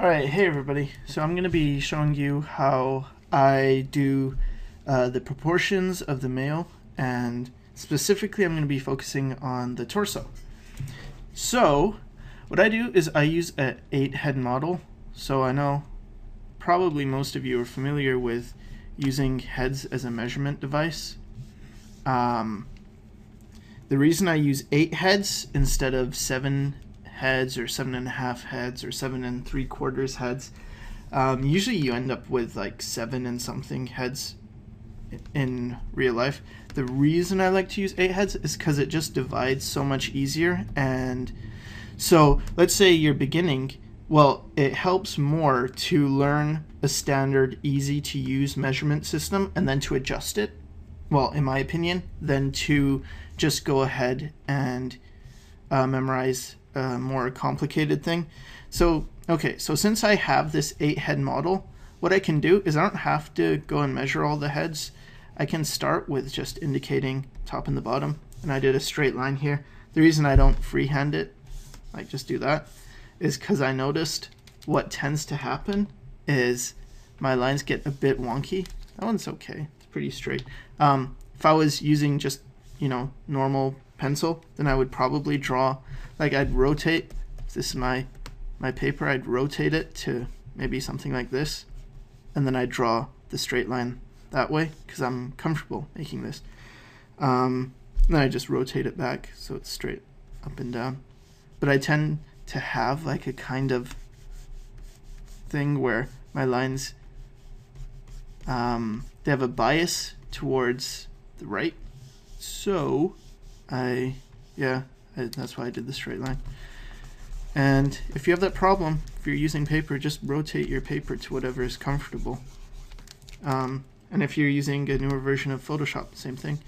Alright, hey everybody. So I'm going to be showing you how I do the proportions of the male, and specifically I'm going to be focusing on the torso. So what I do is I use an 8-head model. So I know probably most of you are familiar with using heads as a measurement device. The reason I use 8 heads instead of 7 heads or 7.5 heads or 7 3/4 heads, usually you end up with like 7 and something heads in real life. The reason I like to use 8 heads is because it just divides so much easier. And so let's say you're beginning, well, it helps more to learn a standard easy to use measurement system and then to adjust it, well, in my opinion, than to just go ahead and memorize a more complicated thing. So okay, so since I have this 8-head model, what I can do is I don't have to go and measure all the heads. I can start with just indicating top and the bottom, and I did a straight line here. The reason I don't freehand it, like just do that, is because I noticed what tends to happen is my lines get a bit wonky. That one's okay, it's pretty straight. If I was using just, normal pencil, then I would probably draw, like I'd rotate, if this is my paper, I'd rotate it to maybe something like this, and then I'd draw the straight line that way because I'm comfortable making this. Then I just rotate it back so it's straight up and down. But I tend to have like a kind of thing where my lines, they have a bias towards the right. So that's why I did the straight line. And if you have that problem, if you're using paper, just rotate your paper to whatever is comfortable. And if you're using a newer version of Photoshop, same thing.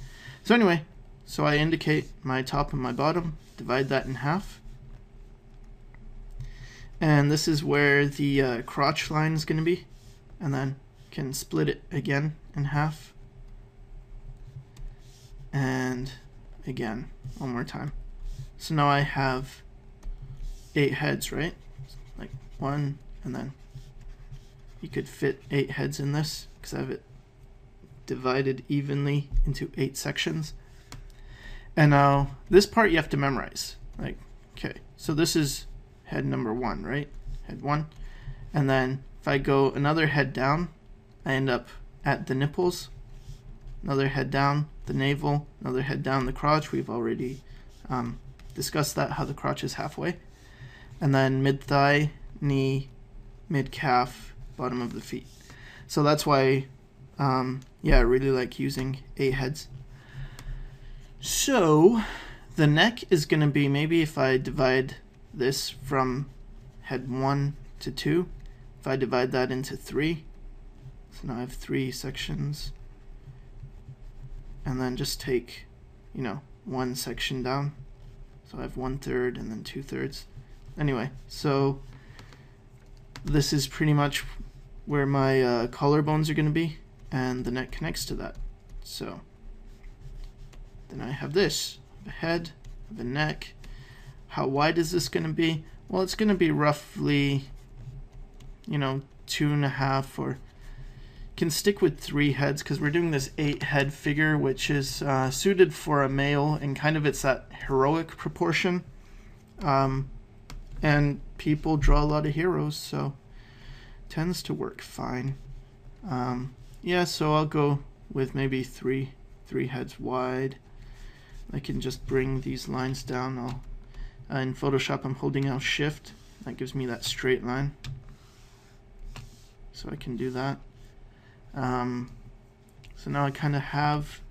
So anyway, so I indicate my top and my bottom, divide that in half. And this is where the crotch line is going to be. And then can split it again in half. And again, one more time. So now I have 8 heads, right? Like 1, and then you could fit 8 heads in this because I have it divided evenly into 8 sections. And now this part you have to memorize. Like, okay, so this is head number 1, right? Head 1. And then if I go another head down, I end up at the nipples. Another head down, the navel, another head down, the crotch. We've already discussed that, how the crotch is halfway. And then mid-thigh, knee, mid-calf, bottom of the feet. So that's why, I really like using 8 heads. So the neck is going to be, maybe if I divide this from head 1 to 2, if I divide that into 3, so now I have 3 sections. And then just take, one section down. So I have 1/3 and then 2/3. Anyway, so this is pretty much where my collarbones are going to be, and the neck connects to that. So then I have this, I have a head, I have a neck. How wide is this going to be? Well, it's going to be roughly, 2.5, or can stick with 3 heads because we're doing this 8-head figure, which is suited for a male, and kind of it's that heroic proportion. And people draw a lot of heroes, so it tends to work fine. So I'll go with maybe 3 heads wide. I can just bring these lines down. In Photoshop, I'm holding out Shift. That gives me that straight line. So I can do that. So now I kind of have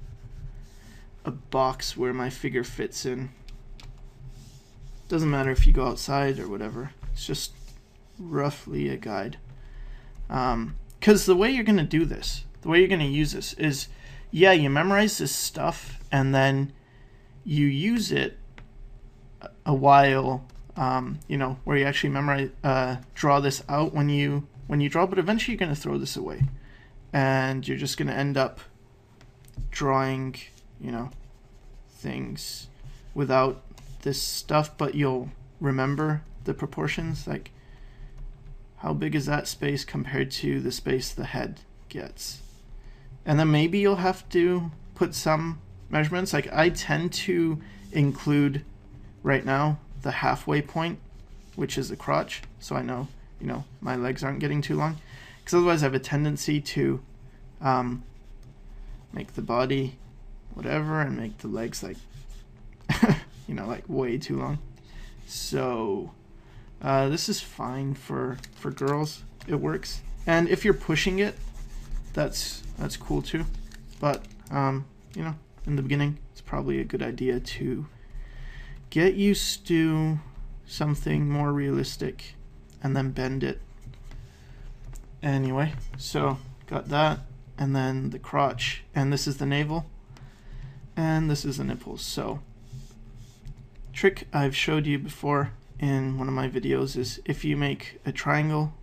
a box where my figure fits in. Doesn't matter if you go outside or whatever, it's just roughly a guide. Because the way you're going to do this, the way you're going to use this is, you memorize this stuff and then you use it a while, where you actually memorize, draw this out when you draw, but eventually you're going to throw this away. And you're just going to end up drawing, things without this stuff, but you'll remember the proportions, like how big is that space compared to the space the head gets? And then maybe you'll have to put some measurements. Like I tend to include right now the halfway point, which is the crotch, so I know, you know, my legs aren't getting too long, because otherwise I have a tendency to make the body whatever and make the legs like you know, like way too long. So this is fine for girls. It works, and if you're pushing it, that's cool too. But you know, in the beginning, it's probably a good idea to get used to something more realistic and then bend it. Anyway, so got that, and then the crotch, and this is the navel, and this is the nipples. So trick I've showed you before in one of my videos is if you make a triangle,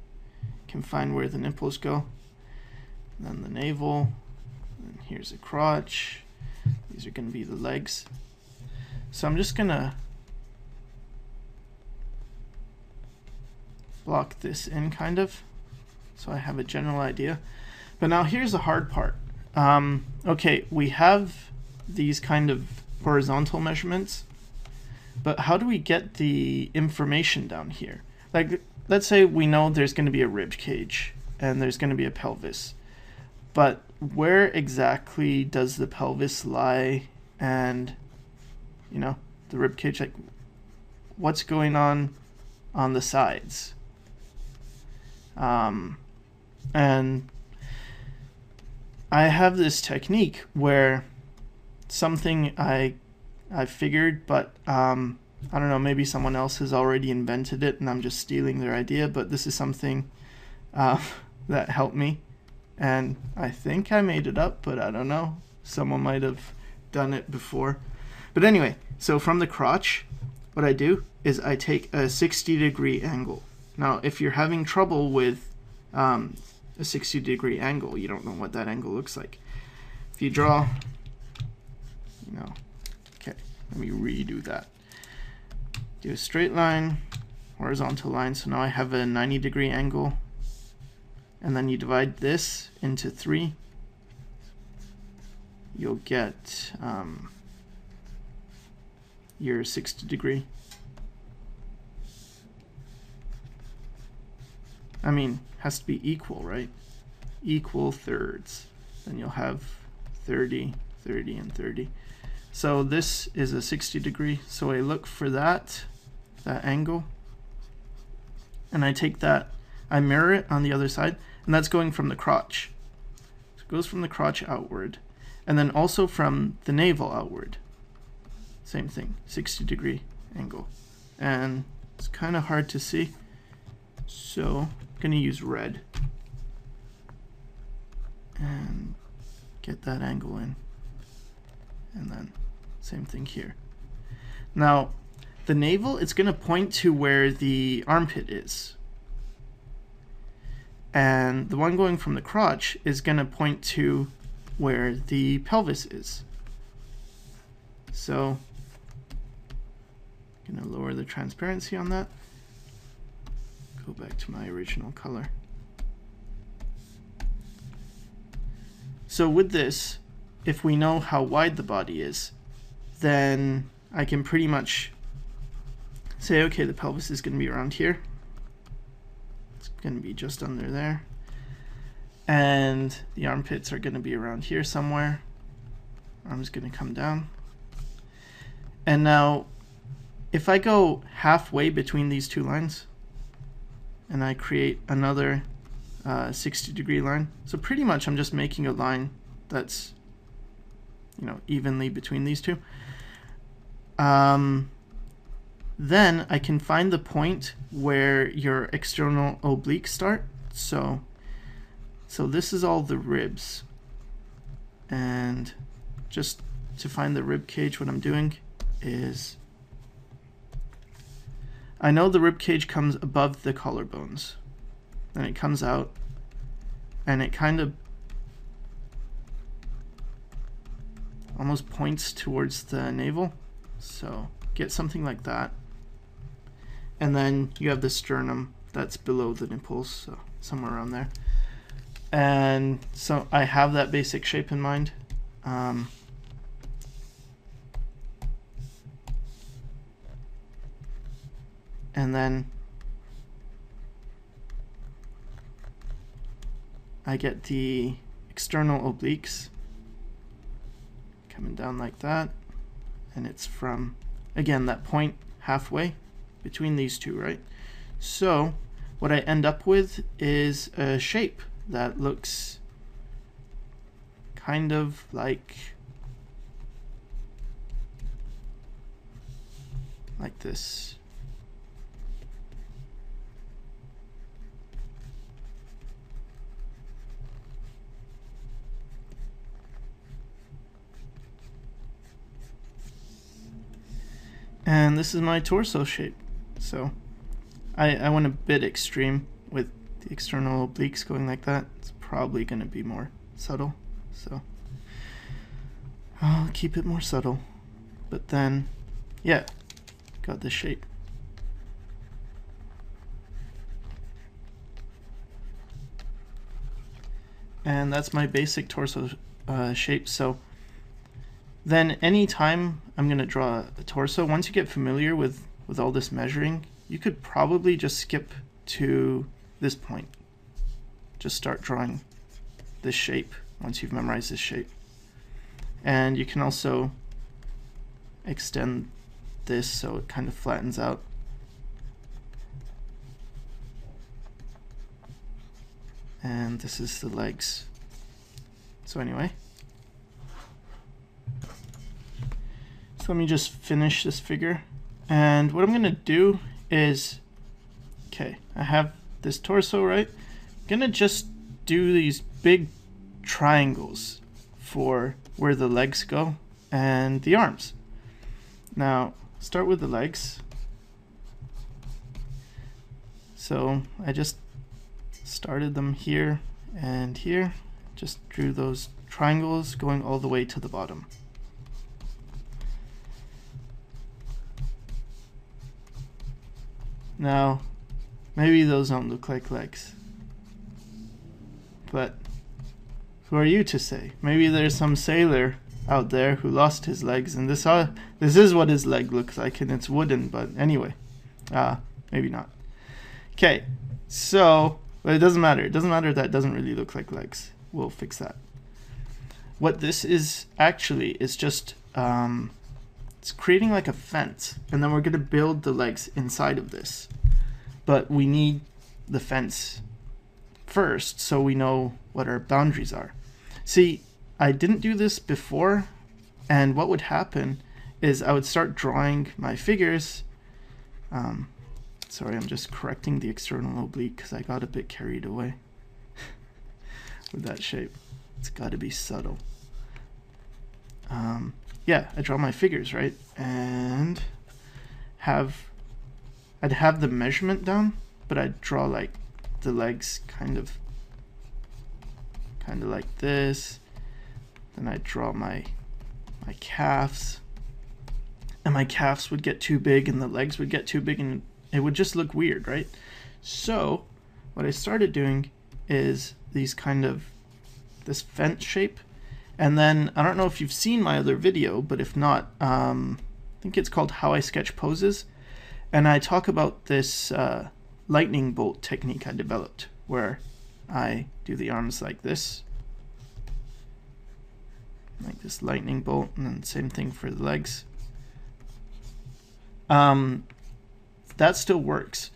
you can find where the nipples go, and then the navel, and here's the crotch. These are going to be the legs. So I'm just going to block this in kind of, so I have a general idea. But now here's the hard part. Okay, we have these kind of horizontal measurements, but how do we get the information down here? Like, let's say we know there's going to be a rib cage and there's going to be a pelvis, but where exactly does the pelvis lie, and you know, the rib cage, like what's going on the sides? And I have this technique where something I figured, but I don't know, maybe someone else has already invented it and I'm just stealing their idea, but this is something that helped me, and I think I made it up, but I don't know, someone might have done it before. But anyway, so from the crotch, what I do is I take a 60-degree angle. Now if you're having trouble with a 60-degree angle, you don't know what that angle looks like, if you draw, you know, okay, let me redo that. Do a straight line, horizontal line, so now I have a 90-degree angle, and then you divide this into 3, you'll get your 60-degree. I mean, has to be equal, right? Equal thirds. Then you'll have 30, 30, and 30. So this is a 60-degree. So I look for that angle, and I take that, I mirror it on the other side, and that's going from the crotch. So it goes from the crotch outward, and then also from the navel outward. Same thing, 60-degree angle. And it's kind of hard to see, so I'm going to use red and get that angle in, and then same thing here. Now the navel, it's going to point to where the armpit is, and the one going from the crotch is going to point to where the pelvis is. So I'm going to lower the transparency on that, go back to my original color. So with this, if we know how wide the body is, then I can pretty much say, okay, the pelvis is going to be around here. It's going to be just under there. And the armpits are going to be around here somewhere. Arm's going to come down. And now, if I go halfway between these two lines, and I create another 60-degree line, so pretty much I'm just making a line that's, you know, evenly between these two. Then I can find the point where your external obliques start. So this is all the ribs, and just to find the rib cage, what I'm doing is I know the rib cage comes above the collarbones, then it comes out, and it kind of almost points towards the navel. So get something like that, and then you have the sternum that's below the nipples, so somewhere around there. And so I have that basic shape in mind. And then I get the external obliques coming down like that, and it's from, again, that point halfway between these two, right? So what I end up with is a shape that looks kind of like this. And this is my torso shape. So I went a bit extreme with the external obliques going like that. It's probably going to be more subtle, so I'll keep it more subtle. But then, yeah, got this shape. And that's my basic torso shape. So then anytime I'm going to draw a torso, once you get familiar with all this measuring, you could probably just skip to this point. Just start drawing this shape once you've memorized this shape. And you can also extend this so it kind of flattens out. And this is the legs. So anyway, so let me just finish this figure. And what I'm going to do is, okay, I have this torso, right? I'm going to just do these big triangles for where the legs go and the arms. Now, start with the legs. So I just started them here and here, just drew those triangles going all the way to the bottom. Now, maybe those don't look like legs, but who are you to say? Maybe there's some sailor out there who lost his legs, and this is what his leg looks like, and it's wooden, but anyway, maybe not. Okay, so, but it doesn't matter. It doesn't matter that it doesn't really look like legs. We'll fix that. What this is actually is just, it's creating like a fence, and then we're going to build the legs inside of this. But we need the fence first so we know what our boundaries are. See, I didn't do this before, and what would happen is I would start drawing my figures. Sorry, I'm just correcting the external oblique because I got a bit carried away with that shape. It's got to be subtle. Yeah, I draw my figures, right? And I'd have the measurement down, but I'd draw like the legs kind of like this. Then I'd draw my calves, and my calves would get too big and the legs would get too big, and it would just look weird, right? So what I started doing is this fence shape. And then, I don't know if you've seen my other video, but if not, I think it's called How I Sketch Poses. And I talk about this lightning bolt technique I developed, where I do the arms like this lightning bolt, and then same thing for the legs. That still works.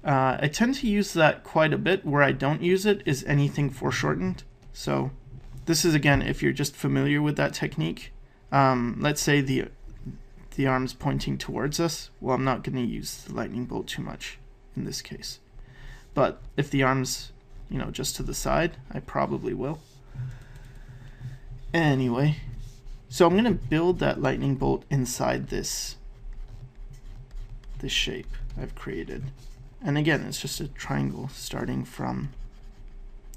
I tend to use that quite a bit. Where I don't use it is anything foreshortened. So this is, again, if you're just familiar with that technique. Let's say the arm's pointing towards us. Well, I'm not going to use the lightning bolt too much in this case. But if the arm's, just to the side, I probably will. Anyway, so I'm going to build that lightning bolt inside this shape I've created. And again, it's just a triangle starting from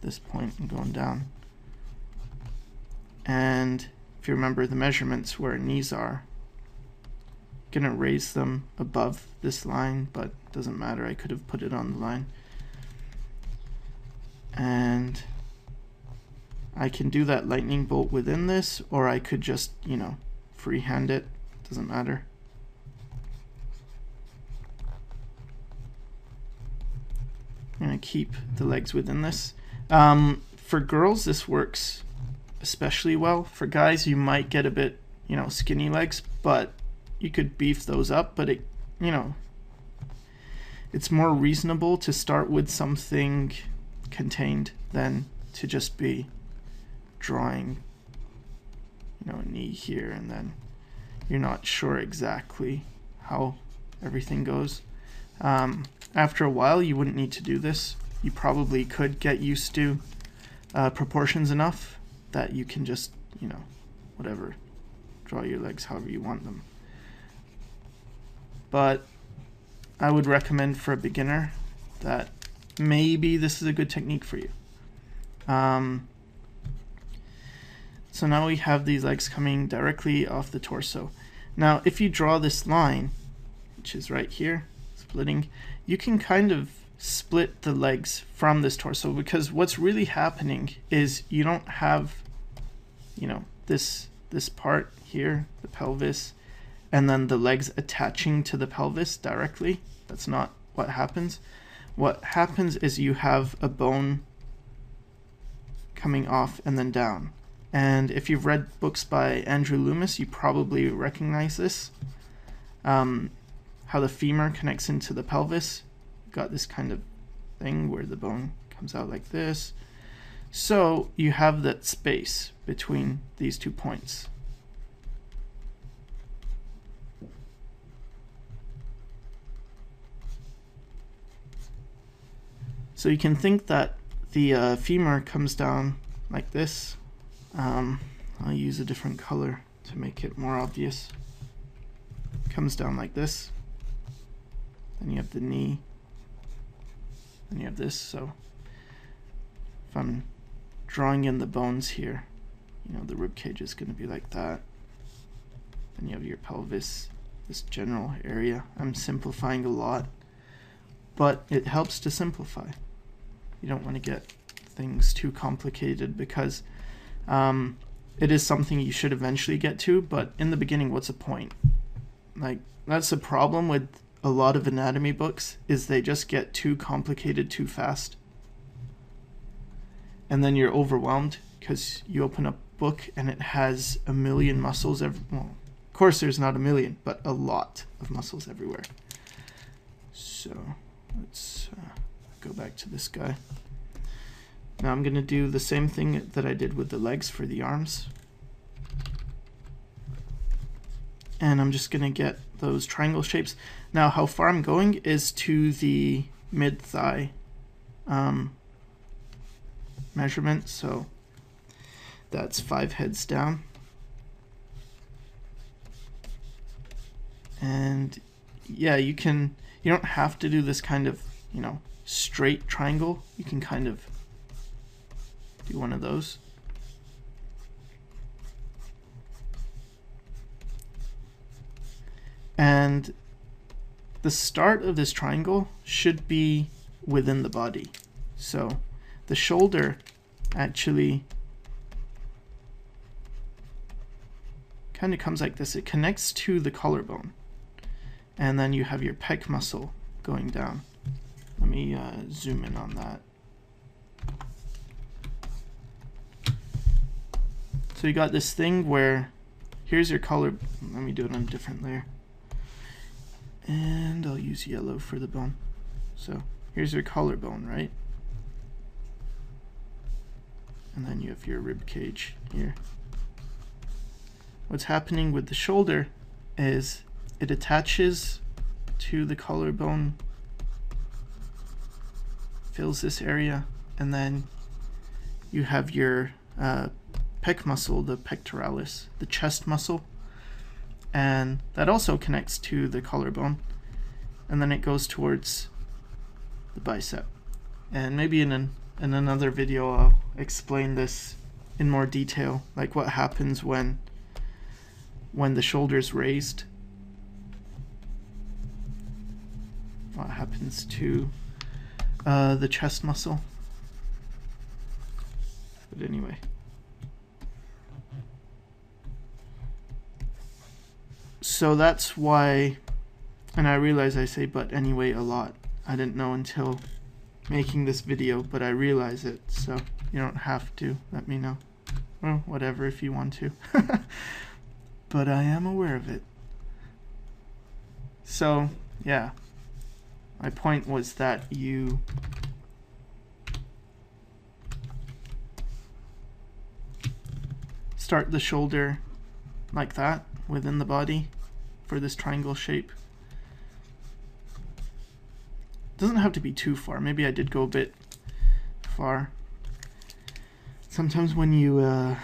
this point and going down. And if you remember the measurements where knees are, I'm gonna raise them above this line, but it doesn't matter. I could have put it on the line. and I can do that lightning bolt within this, or I could just, you know, freehand it, doesn't matter. I'm gonna keep the legs within this. For girls, this works especially well. For guys, you might get a bit, you know, skinny legs, but you could beef those up, but it, you know, it's more reasonable to start with something contained than to just be drawing, you know, a knee here and then you're not sure exactly how everything goes. After a while, you wouldn't need to do this. You probably could get used to proportions enough that you can just, you know, whatever, draw your legs however you want them. But I would recommend for a beginner that maybe this is a good technique for you. So now we have these legs coming directly off the torso. Now if you draw this line, which is right here, splitting, you can kind of split the legs from this torso, because what's really happening is you don't have, you know, this part here, the pelvis, and then the legs attaching to the pelvis directly. That's not what happens. What happens is you have a bone coming off and then down. And if you've read books by Andrew Loomis, you probably recognize this. How the femur connects into the pelvis. You've got this kind of thing where the bone comes out like this. So you have that space between these 2 points. So you can think that the femur comes down like this. I'll use a different color to make it more obvious. Comes down like this. Then you have the knee. Then you have this. So if I'm drawing in the bones here, you know, the rib cage is going to be like that. Then you have your pelvis, this general area. I'm simplifying a lot, but it helps to simplify. You don't want to get things too complicated, because it is something you should eventually get to, but in the beginning, what's the point? Like, that's the problem with a lot of anatomy books, is they just get too complicated too fast. And then you're overwhelmed because you open up a book and it has a million muscles well, of course there's not a million, but a lot of muscles everywhere. So let's go back to this guy. Now I'm going to do the same thing that I did with the legs for the arms. And I'm just going to get those triangle shapes. Now how far I'm going is to the mid-thigh measurement, so that's 5 heads down. And yeah, you don't have to do this kind of, you know, straight triangle. You can kind of do one of those. And the start of this triangle should be within the body. So the shoulder actually kind of comes like this. It connects to the collarbone. And then you have your pec muscle going down. Let me zoom in on that. So you got this thing where here's your collar. Let me do it on a different layer. And I'll use yellow for the bone. So here's your collarbone, right? And then you have your rib cage here. What's happening with the shoulder is it attaches to the collarbone, fills this area, and then you have your pec muscle, the pectoralis, the chest muscle, and that also connects to the collarbone, and then it goes towards the bicep. And maybe in another video I'll explain this in more detail, like what happens when the shoulder's raised, what happens to the chest muscle. But anyway. So that's why, and I realize I say but anyway a lot. I didn't know until making this video, but I realize it, so you don't have to let me know. Well, whatever if you want to. But I am aware of it. So, yeah. My point was that you start the shoulder like that within the body for this triangle shape. Doesn't have to be too far. Maybe I did go a bit far. Sometimes when you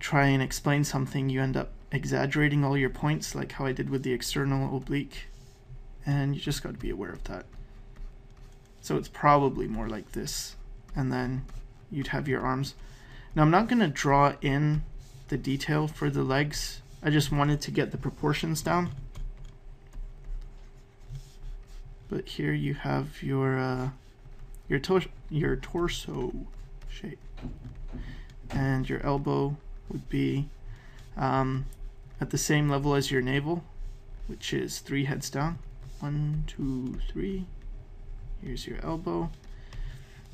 try and explain something, you end up exaggerating all your points, like how I did with the external oblique, and you just got to be aware of that. So it's probably more like this, and then you'd have your arms. Now I'm not going to draw in the detail for the legs. I just wanted to get the proportions down. But here you have your torso shape, and your elbow would be at the same level as your navel, which is 3 heads down. 1, 2, 3. Here's your elbow.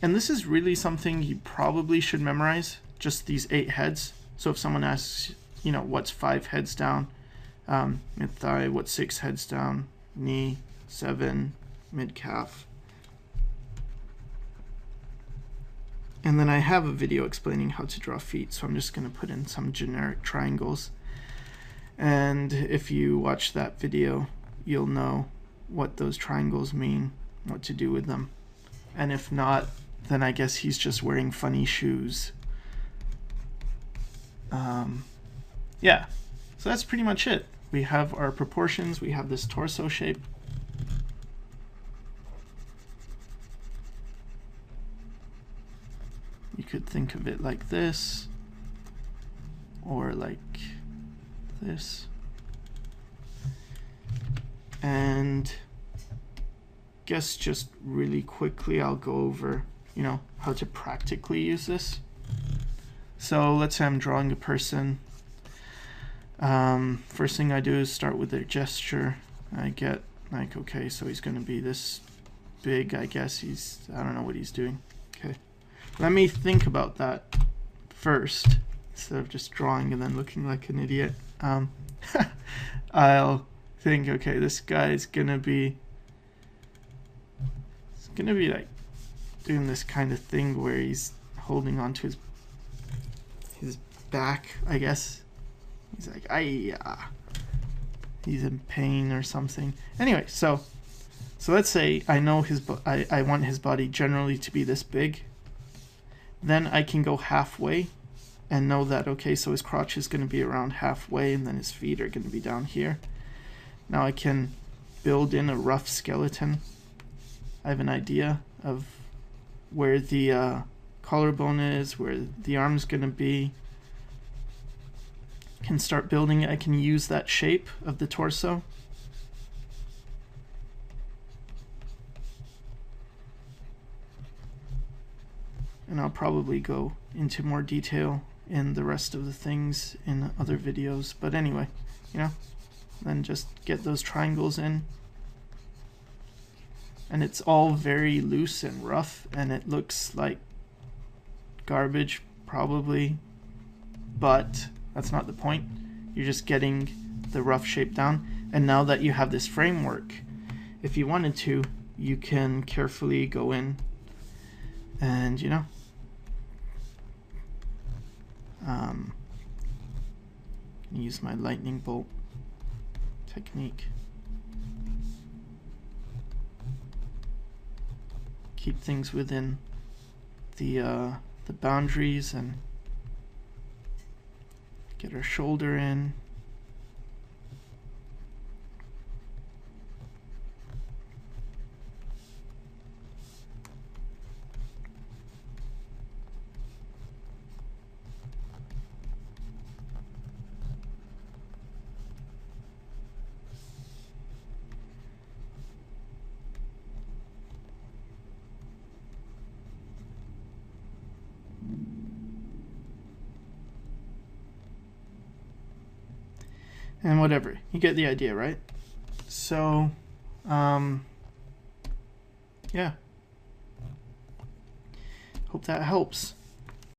And this is really something you probably should memorize, just these 8 heads. So if someone asks, you know, what's 5 heads down? Mid thigh, what's 6 heads down? Knee, 7, mid calf. And then I have a video explaining how to draw feet, so I'm just going to put in some generic triangles. And if you watch that video, you'll know what those triangles mean, what to do with them. And if not, then I guess he's just wearing funny shoes. Yeah, so that's pretty much it. We have our proportions, we have this torso shape. You could think of it like this, or like this. And guess just really quickly I'll go over, you know, how to practically use this. So let's say I'm drawing a person. First thing I do is start with their gesture. I get like, okay, so he's going to be this big, I guess. I don't know what he's doing. Okay, let me think about that first instead of just drawing and then looking like an idiot. I'll think, okay, this guy's gonna be like doing this kind of thing where he's holding onto his back, I guess. He's like, he's in pain or something. Anyway, so let's say I know I want his body generally to be this big. Then I can go halfway and know that, okay, so his crotch is going to be around halfway, and then his feet are going to be down here. Now I can build in a rough skeleton. I have an idea of where the collarbone is, where the arm's going to be. Can start building it. I can use that shape of the torso. And I'll probably go into more detail in the rest of the things in other videos. But anyway, you know, then just get those triangles in. And it's all very loose and rough, and it looks like garbage probably, but that's not the point. You're just getting the rough shape down. And now that you have this framework, if you wanted to, you can carefully go in and, you know, use my lightning bolt technique. Keep things within the boundaries and get our shoulder in. and whatever. You get the idea, right? So, yeah. Hope that helps.